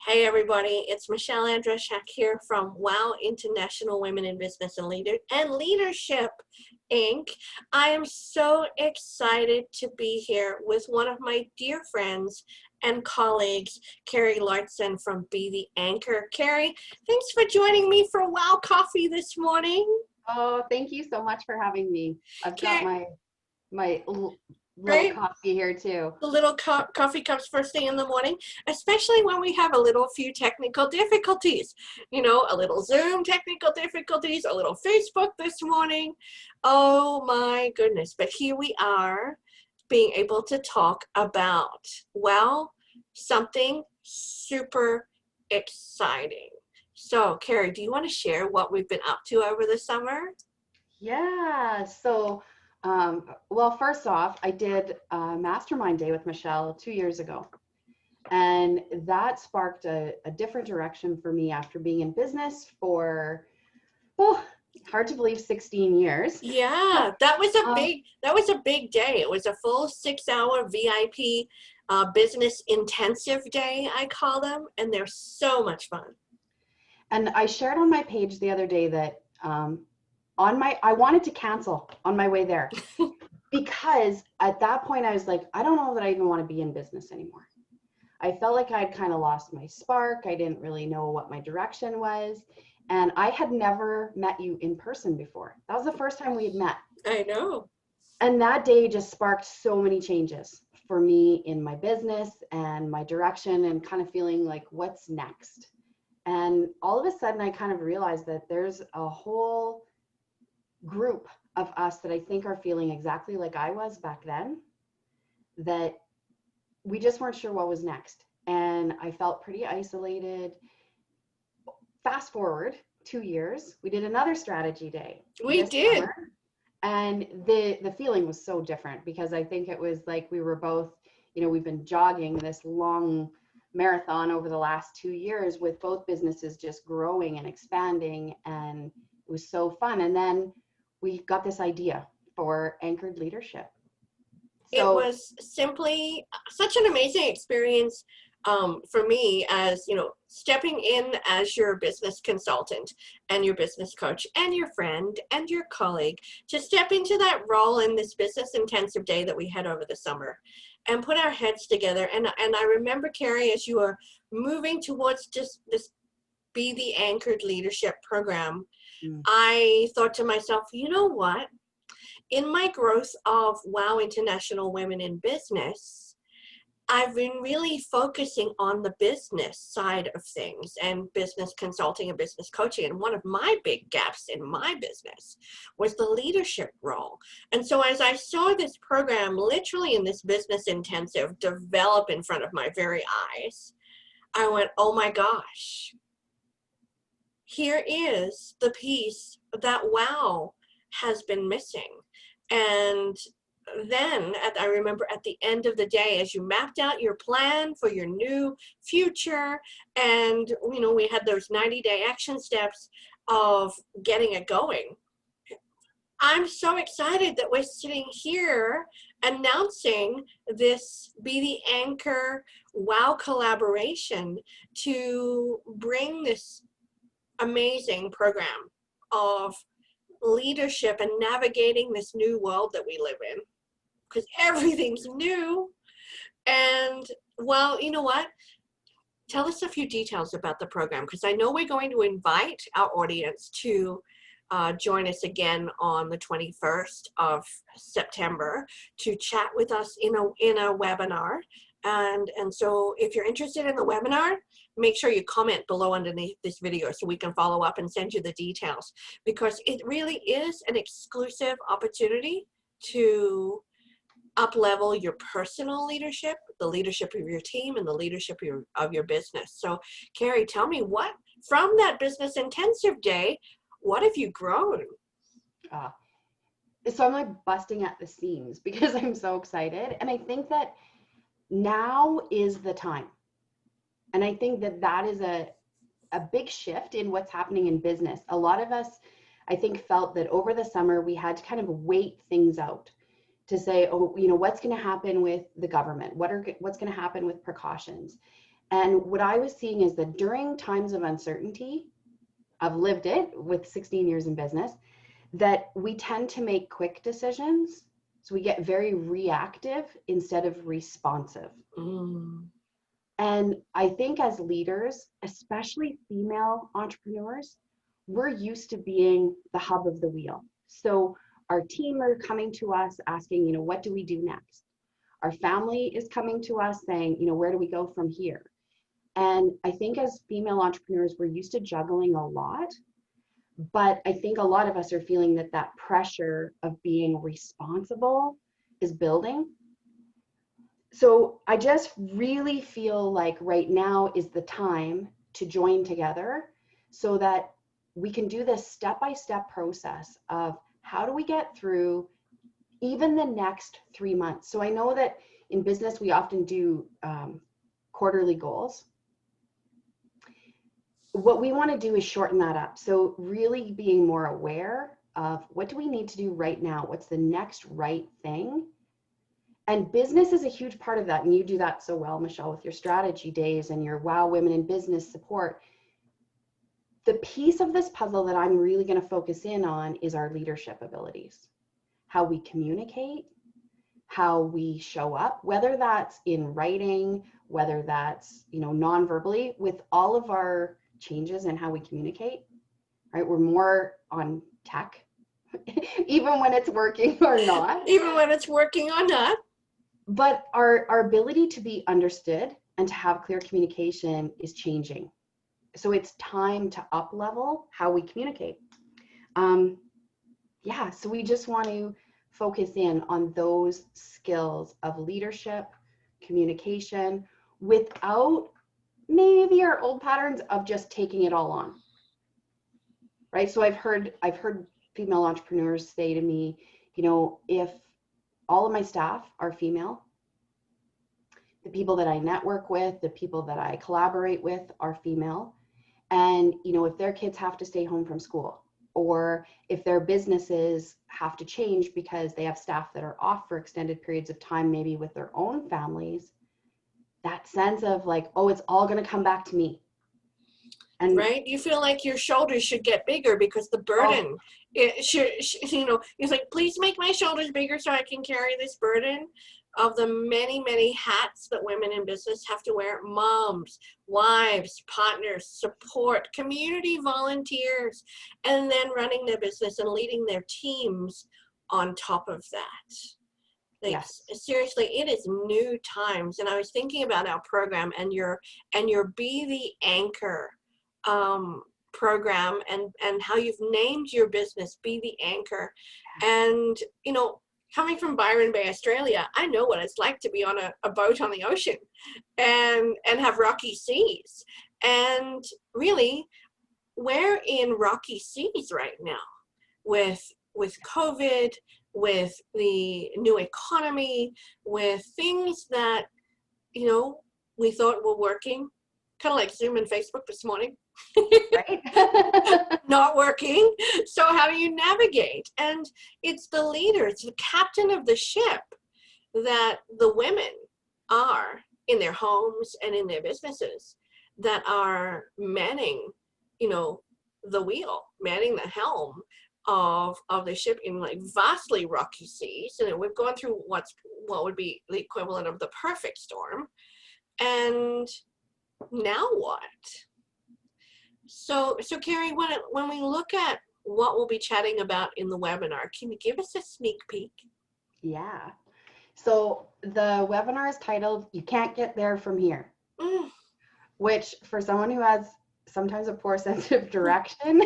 Hey everybody, it's Michelle Andreshak here from WOW International Women in Business and Leadership Inc. I am so excited to be here with one of my dear friends and colleagues, Carrie Larson from Be the Anchor. Carrie, thanks for joining me for WOW Coffee this morning. Oh, thank you so much for having me. I've got my little Right? coffee here too. The little coffee cups first thing in the morning, especially when we have a few technical difficulties, a little Zoom technical difficulties, a little Facebook this morning. Oh my goodness. But here we are being able to talk about, well, something super exciting. So Carrie, do you want to share what we've been up to over the summer? Yeah. Well, first off, I did a mastermind day with Michelle 2 years ago. And that sparked a different direction for me after being in business for, oh, hard to believe, 16 years. Yeah, that was Um, a big day. It was a full 6 hour VIP business intensive day, I call them, and they're so much fun. and I shared on my page the other day that I wanted to cancel on my way there. Because at that point I was like, I don't know that I even want to be in business anymore. I felt like I'd kind of lost my spark. I didn't really know what my direction was. And I had never met you in person before. That was the first time we had met. I know. And that day just sparked so many changes for me in my business and my direction and kind of feeling like, what's next? And all of a sudden I kind of realized that there's a whole group of us that I think are feeling exactly like I was back then, that we just weren't sure what was next. And I felt pretty isolated. Fast forward 2 years, we did another strategy day We this did. summer. And the feeling was so different because I think it was like we were both, we've been jogging this long marathon over the last 2 years with both businesses just growing and expanding. And it was so fun. And then we got this idea for Anchored Leadership. It So was simply such an amazing experience for me, as stepping in as your business consultant and your business coach and your friend and your colleague, to step into that role in this business intensive day that we had over the summer and put our heads together. And I remember, Carrie, as you were moving towards just this Be the Anchored Leadership program, I thought to myself, you know what? In my growth of WOW International Women in Business, I've been really focusing on the business side of things and business consulting and business coaching. And one of my big gaps in my business was the leadership role. And so as I saw this program literally in this business intensive develop in front of my very eyes, I went, oh my gosh, here is the piece that WOW has been missing. And then I remember at the end of the day, as you mapped out your plan for your new future, and we had those 90-day action steps of getting it going. I'm so excited that we're sitting here announcing this Be the Anchor WOW collaboration to bring this amazing program of leadership and navigating this new world that we live in, because everything's new. And well, you know what? Tell us a few details about the program, because I know we're going to invite our audience to join us again on the 21st of September to chat with us in a webinar. And so if you're interested in the webinar, make sure you comment below underneath this video so we can follow up and send you the details, because it really is an exclusive opportunity to up-level your personal leadership, the leadership of your team, and the leadership of your business. So Carrie, tell me, what from that business intensive day, what have you grown? so I'm like busting at the seams because I'm so excited. And I think that now is the time. And I think that that is a big shift in what's happening in business. A lot of us, I think, felt that over the summer we had to kind of wait things out to say, oh, what's going to happen with the government? What's going to happen with precautions? And what I was seeing is that during times of uncertainty, I've lived it with 16 years in business, that we tend to make quick decisions. So we get very reactive instead of responsive. Mm. And I think as leaders, especially female entrepreneurs, we're used to being the hub of the wheel. So our team are coming to us asking, what do we do next? Our family is coming to us saying, where do we go from here? And I think as female entrepreneurs, we're used to juggling a lot. But I think a lot of us are feeling that pressure of being responsible is building. So I just really feel like right now is the time to join together so that we can do this step-by-step process of how do we get through even the next 3 months. So I know that in business, we often do quarterly goals. What we want to do is shorten that up. So really being more aware of what do we need to do right now? What's the next right thing? And business is a huge part of that. And you do that so well, Michelle, with your strategy days and your Wow Women in Business support. The piece of this puzzle that I'm really going to focus in on is our leadership abilities, how we communicate, how we show up, whether that's in writing, whether that's, non-verbally, with all of our changes in how we communicate, right? We're more on tech, even when it's working or not. Even when it's working or not. But our ability to be understood and to have clear communication is changing. So it's time to up level how we communicate. So we just want to focus in on those skills of leadership, communication, without maybe our old patterns of just taking it all on. Right? So I've heard female entrepreneurs say to me, if all of my staff are female, the people that I network with, the people that I collaborate with are female, and if their kids have to stay home from school, or if their businesses have to change because they have staff that are off for extended periods of time, maybe with their own families, that sense of like, oh, it's all going to come back to me. And right, you feel like your shoulders should get bigger because the burden, it should, it's like, please make my shoulders bigger so I can carry this burden of the many, many hats that women in business have to wear. Moms, wives, partners, support, community volunteers, and then running their business and leading their teams on top of that. Like, yes. Seriously, it is new times. And I was thinking about our program and your Be the Anchor program, and how you've named your business Be the Anchor. And coming from Byron Bay, Australia, I know what it's like to be on a boat on the ocean and have rocky seas. And really, we're in rocky seas right now with COVID, with the new economy, with things that we thought were working, kind of like Zoom and Facebook this morning. Right? Not working. So how do you navigate? And it's the leader, it's the captain of the ship that the women are in their homes and in their businesses that are manning, the wheel, manning the helm of the ship in like vastly rocky seas. And we've gone through what would be the equivalent of the perfect storm. And now what? So Carrie, when we look at what we'll be chatting about in the webinar, can you give us a sneak peek? Yeah. So the webinar is titled, You Can't Get There From Here, which for someone who has sometimes a poor sense of direction,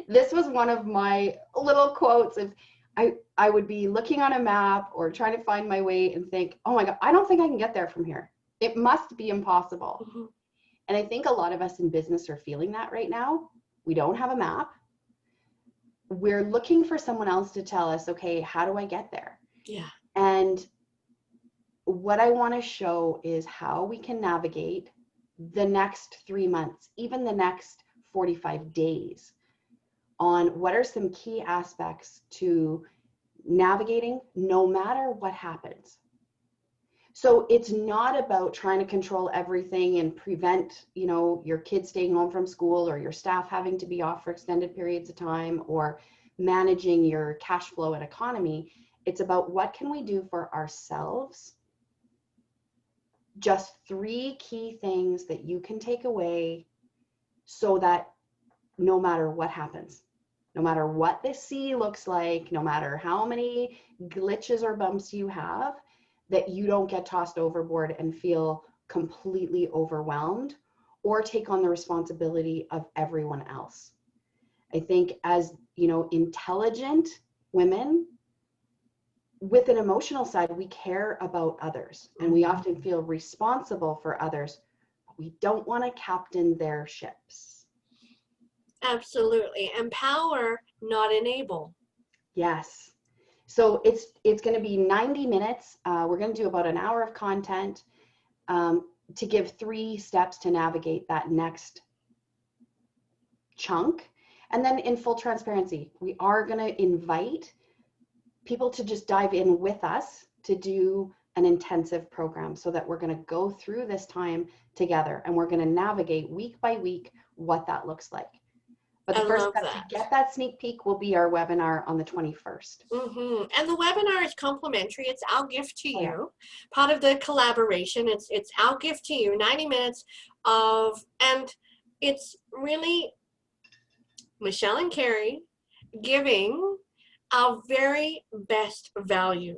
this was one of my little quotes of, I would be looking on a map or trying to find my way and think, oh my God, I don't think I can get there from here. It must be impossible. Mm-hmm. And I think a lot of us in business are feeling that right now. We don't have a map. We're looking for someone else to tell us, okay, how do I get there? Yeah. And what I want to show is how we can navigate the next 3 months, even the next 45 days, on what are some key aspects to navigating no matter what happens. So it's not about trying to control everything and prevent, your kids staying home from school or your staff having to be off for extended periods of time or managing your cash flow and economy. It's about what can we do for ourselves? Just 3 key things that you can take away so that no matter what happens, no matter what the sea looks like, no matter how many glitches or bumps you have, that you don't get tossed overboard and feel completely overwhelmed or take on the responsibility of everyone else. I think as, intelligent women with an emotional side, we care about others and we often feel responsible for others, but we don't want to captain their ships. Absolutely. Empower, not enable. Yes. So it's going to be 90 minutes. We're going to do about an hour of content to give 3 steps to navigate that next chunk. And then in full transparency, we are going to invite people to just dive in with us to do an intensive program so that we're going to go through this time together and we're going to navigate week by week what that looks like. But the first step to get that sneak peek will be our webinar on the 21st. Mm-hmm. And the webinar is complimentary. It's our gift to you. Part of the collaboration. It's our gift to you. 90 minutes of, and it's really Michelle and Carrie giving our very best value.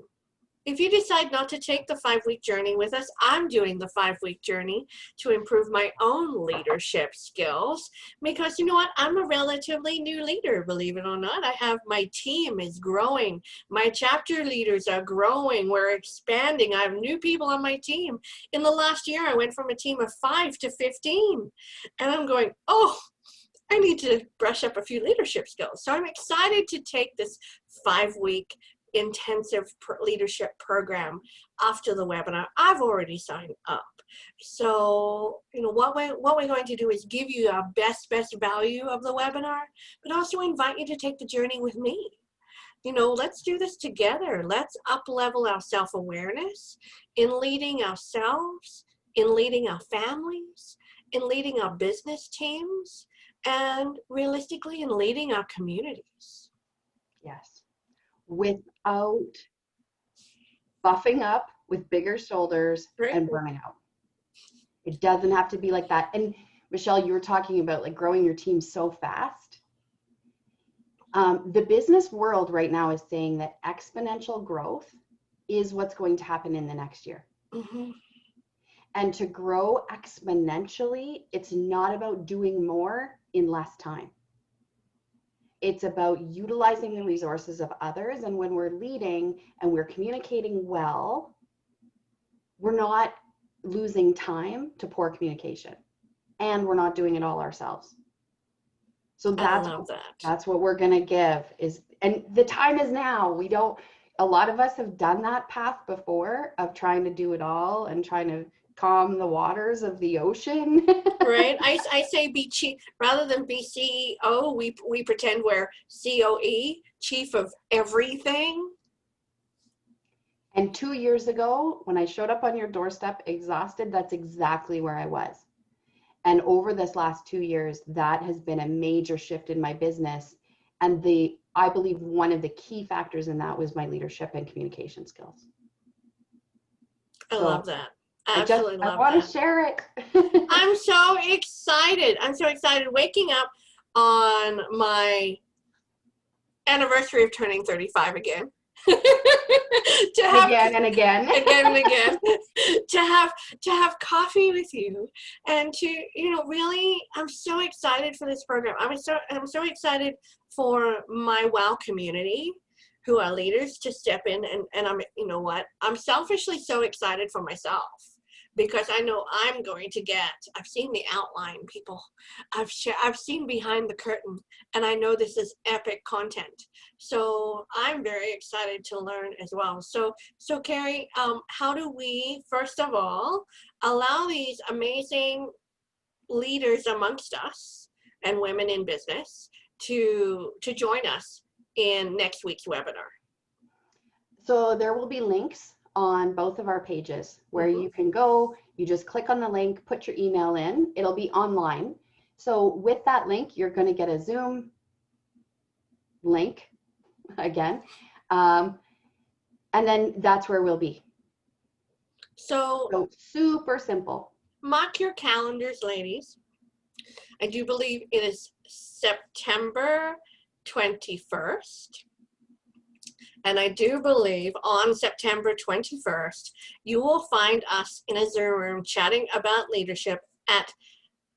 If you decide not to take the 5-week journey with us, I'm doing the 5-week journey to improve my own leadership skills because you know what? I'm a relatively new leader, believe it or not. I have my team is growing. My chapter leaders are growing. We're expanding. I have new people on my team. In the last year, I went from a team of 5 to 15. And I'm going, oh, I need to brush up a few leadership skills. So I'm excited to take this 5-week intensive leadership program after the webinar. I've already signed up. So, what we're going to do is give you our best value of the webinar, but also invite you to take the journey with me. Let's do this together. Let's up-level our self-awareness in leading ourselves, in leading our families, in leading our business teams, and realistically in leading our communities. Yes. Without buffing up with bigger shoulders and burning out. It doesn't have to be like that. And Michelle, you were talking about like growing your team so fast. The business world right now is saying that exponential growth is what's going to happen in the next year. Mm-hmm. And to grow exponentially, it's not about doing more in less time. It's about utilizing the resources of others. And when we're leading and we're communicating well, we're not losing time to poor communication. And we're not doing it all ourselves. So that's what we're going to give is, and the time is now. A lot of us have done that path before of trying to do it all and trying to calm the waters of the ocean. Right. I say be chief rather than be CEO. We pretend we're COE, chief of everything. And 2 years ago, when I showed up on your doorstep exhausted, that's exactly where I was. And over this last 2 years, that has been a major shift in my business. And I believe one of the key factors in that was my leadership and communication skills. I love that. I want to share it. I'm so excited. Waking up on my anniversary of turning 35 again. Again and again. to have coffee with you and to, really, I'm so excited for this program. I'm so excited for my WOW community who are leaders to step in and I'm selfishly so excited for myself because I know I'm going to I've seen the outline, people. I've seen behind the curtain, and I know this is epic content. So I'm very excited to learn as well. So Carrie, how do we, first of all, allow these amazing leaders amongst us and women in business to join us in next week's webinar? So there will be links on both of our pages where Mhm. you can go, you just click on the link, put your email in, it'll be online. So with that link, you're going to get a Zoom link again. Um, and then that's where we'll be. So So super simple. mark your calendars, ladies. I do believe it is September 21st. And I do believe on September 21st, you will find us in a Zoom room chatting about leadership at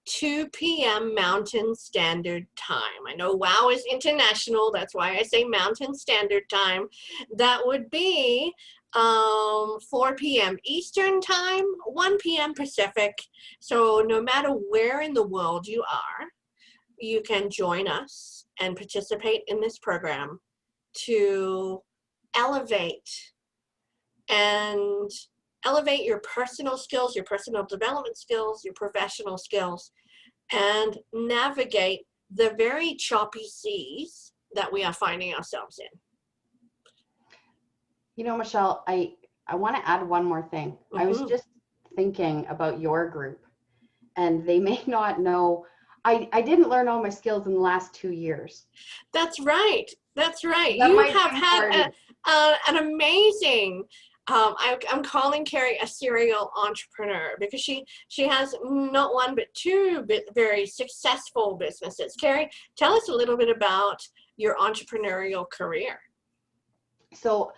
2 p.m. Mountain Standard Time. I know WOW is international. That's why I say Mountain Standard Time. That would be 4 p.m. Eastern Time, 1 p.m. Pacific. So no matter where in the world you are, you can join us and participate in this program to elevate and elevate your personal skills, your personal development skills, your professional skills, and navigate the very choppy seas that we are finding ourselves in. You know, Michelle, I want to add one more thing. I was just thinking about your group, and they may not know. I didn't learn all my skills in the last 2 years. That's right. That's right. That You might have be had important. an amazing, I'm calling Carrie a serial entrepreneur because she has not one but two very successful businesses. Carrie, tell us a little bit about your entrepreneurial career. So,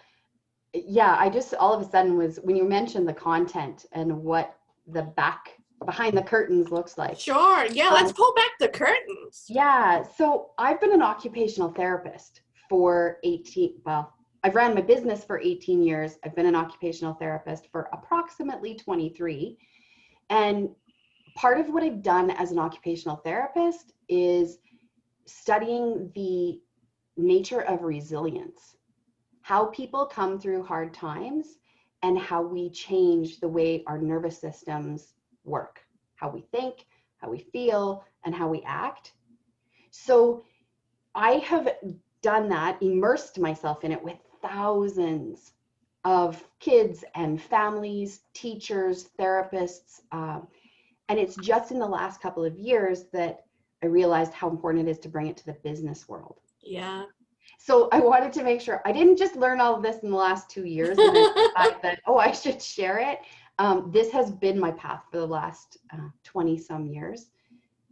yeah, I just all of a sudden was when you mentioned the content and what the behind the curtains looks like. Sure. Yeah, let's pull back the curtains. Yeah, so I've been an occupational therapist for 18, well, I've ran my business for 18 years. I've been an occupational therapist for approximately 23. And part of what I've done as an occupational therapist is studying the nature of resilience, how people come through hard times and how we change the way our nervous systems work, how we think, how we feel, and how we act. So I have done that, immersed myself in it with thousands of kids and families, teachers, therapists. And it's just in the last couple of years that I realized how important it is to bring it to the business world. Yeah. So I wanted to make sure I didn't just learn all of this in the last 2 years and then decide that, oh, I should share it. This has been my path for the last 20 some years.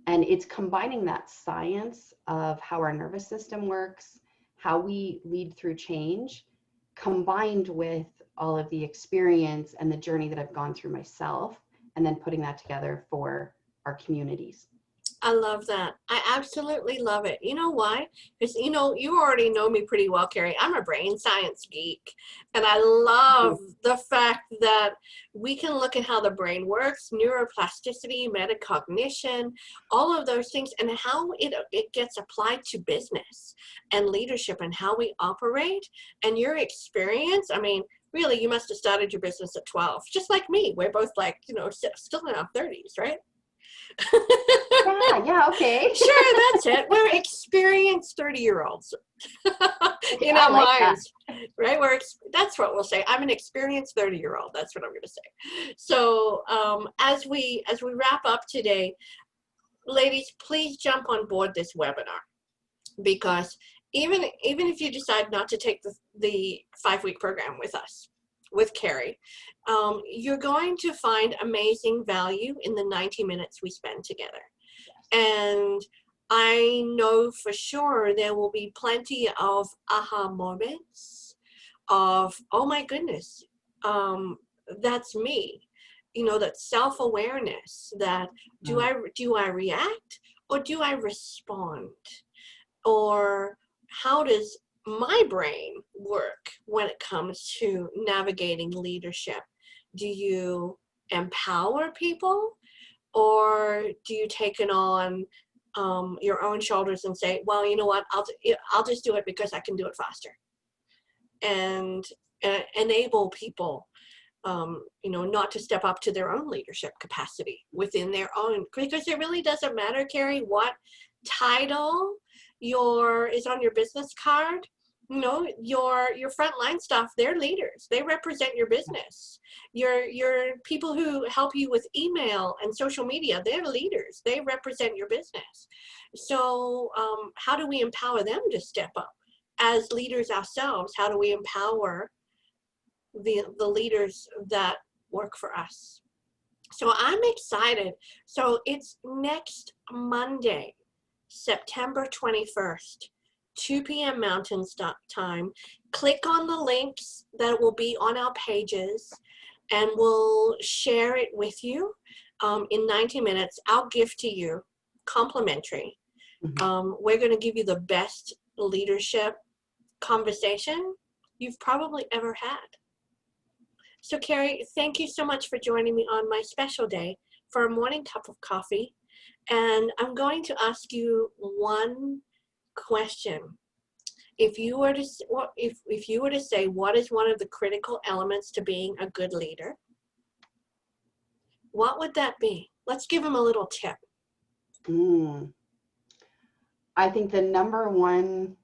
And it's combining that science of how our nervous system works, how we lead through change, combined with all of the experience and the journey that I've gone through myself, and then putting that together for our communities. I love that. I absolutely love it. You know why? Because, you know, you already know me pretty well, Carrie. I'm a brain science geek. And I love the fact that we can look at how the brain works, neuroplasticity, metacognition, all of those things, and how it gets applied to business and leadership and how we operate. And your experience, I mean, really, you must have started your business at 12, just like me. We're both like, you know, still in our 30s, right? Yeah, okay. Sure, that's it. We're experienced 30-year-olds Okay, in I our like minds, right? That's what we'll say. I'm an experienced 30-year-old. That's what I'm going to say. So as we wrap up today, ladies, please jump on board this webinar, because even if you decide not to take the 5-week program with us, with Carrie, you're going to find amazing value in the 90 minutes we spend together. And I know for sure there will be plenty of aha moments of, oh my goodness, that's me. You know, that self-awareness that do I react or do I respond? Or how does my brain work when it comes to navigating leadership? Do you empower people, or do you take it on your own shoulders and say, well, you know what, I'll just do it because I can do it faster, and enable people, you know, not to step up to their own leadership capacity within their own, because it really doesn't matter, Carrie, what title is on your business card. You know, your frontline staff, they're leaders. They represent your business. Your people who help you with email and social media, they're leaders. They represent your business. So how do we empower them to step up? As leaders ourselves, how do we empower the leaders that work for us? So I'm excited. So it's next Monday, September 21st, 2 p.m. Mountain Time. Click on the links that will be on our pages and we'll share it with you in 90 minutes. I'll give to you complimentary. We're going to give you the best leadership conversation you've probably ever had. So Carrie, thank you so much for joining me on my special day for a morning cup of coffee. And I'm going to ask you one question. If you were to if you were to say what is one of the critical elements to being a good leader, what would that be? Let's give them a little tip. I think the number one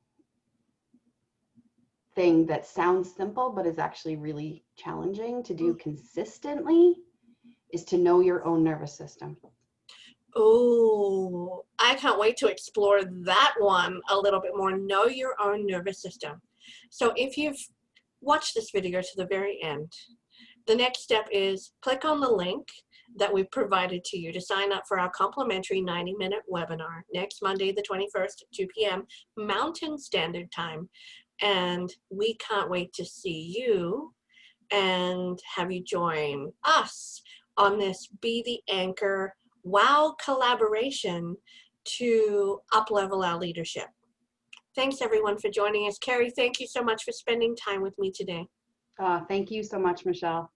thing that sounds simple but is actually really challenging to do consistently is to know your own nervous system. Oh, I can't wait to explore that one a little bit more. Know your own nervous system. So if you've watched this video to the very end, the next step is click on the link that we've provided to you to sign up for our complimentary 90-minute webinar next Monday, the 21st, 2 p.m. Mountain Standard Time. And we can't wait to see you and have you join us on this Be the Anchor wow collaboration to up-level our leadership. Thanks everyone for joining us. Carrie, thank you so much for spending time with me today. Thank you so much, Michelle.